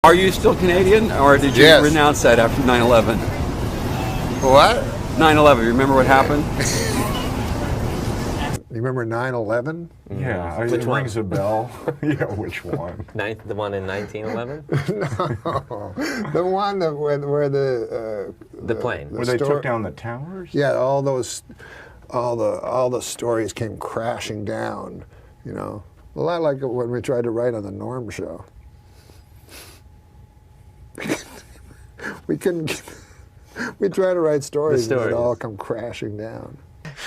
Are you still Canadian, or did you Yes. renounce that after 9/11? What? 9/11, you remember what happened? You remember 9/11? Yeah, Which it one? rings a bell. Yeah, which one? The one in 1911? No, the one that where The plane. Where they took down the towers? Yeah, all the stories came crashing down. You know, a lot like when we tried to write on the Norm Show. We couldn't. We tried to write stories, and they'd all come crashing down.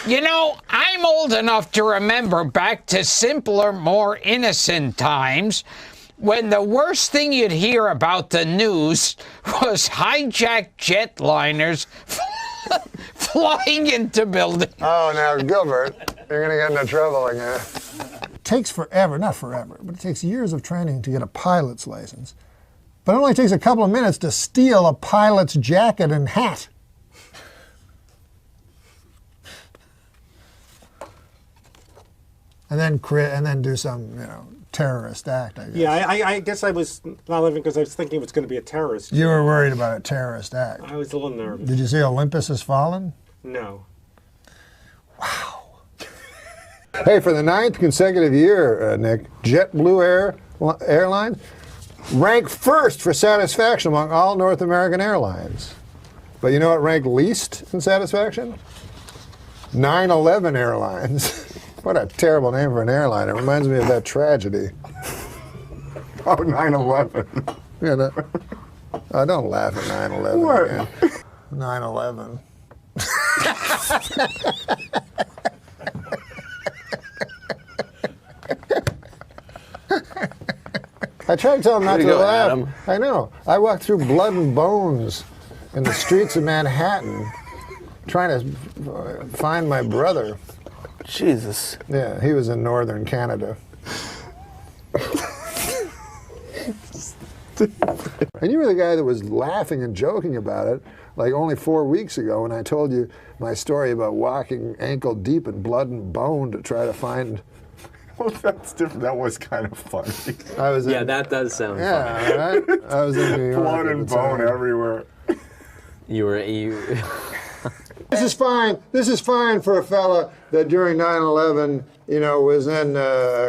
You know, I'm old enough to remember back to simpler, more innocent times when the worst thing you'd hear about the news was hijacked jetliners flying into buildings. Oh, now, Gilbert, you're going to get into trouble again. It takes forever, not forever, but it takes years of training to get a pilot's license. But it only takes a couple of minutes to steal a pilot's jacket and hat. And then do some, terrorist act, I guess. Yeah, I guess I was not living because I was thinking it was going to be a terrorist. You were worried about a terrorist act. I was a little nervous. Did you see Olympus Has Fallen? No. Hey, for the 9th consecutive year, Nick, JetBlue Airlines ranked first for satisfaction among all North American airlines. But you know what ranked least in satisfaction? 9/11 Airlines. What a terrible name for an airline. It reminds me of that tragedy. Oh, 9/11. You know? Oh, don't laugh at 9/11 What? again. 9/11. I tried to tell him not to laugh. Adam. I know. I walked through blood and bones in the streets of Manhattan trying to find my brother. Jesus. Yeah, he was in northern Canada. And you were the guy that was laughing and joking about it, like only 4 weeks ago when I told you my story about walking ankle deep in blood and bone to try to find. Well, that's different. That was kind of funny. I was Yeah, in, that does sound funny. yeah, right? I was in New York. Blood at and the bone time. everywhere. You This is fine. This is fine for a fella that during 9/11, was in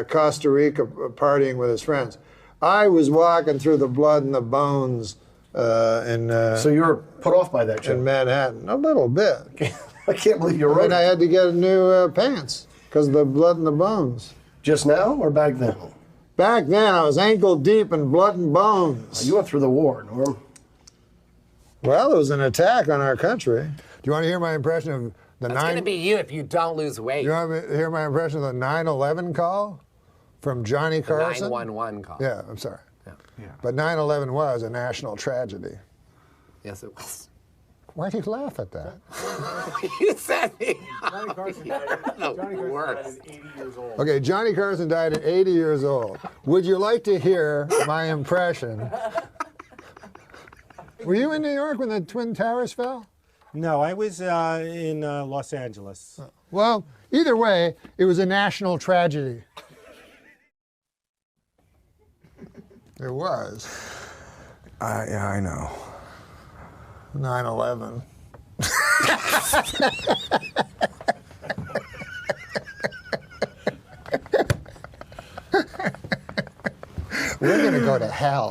Costa Rica partying with his friends. I was walking through the blood and the bones So you were put off by that in joke. Manhattan a little bit. I can't believe you wrote And I it. had to get new pants because of the blood and the bones. Just now or back then? Back then, I was ankle deep in blood and bones. You went through the war, Norm. Well, it was an attack on our country. Do you want to hear my impression of the It's going to be you if you don't lose weight. You want me to hear my impression of the 9/11 call from Johnny Carson? 911 call. Yeah, I'm sorry. Yeah. But 9/11 was a national tragedy. Yes, it was. Why do you laugh at that? You said it. Johnny Carson died at 80 years old. Okay, Johnny Carson died at 80 years old. Would you like to hear my impression? Were you in New York when the Twin Towers fell? No, I was in Los Angeles. Well, either way, it was a national tragedy. It was. Yeah, I know. 9/11. We're going to go to hell.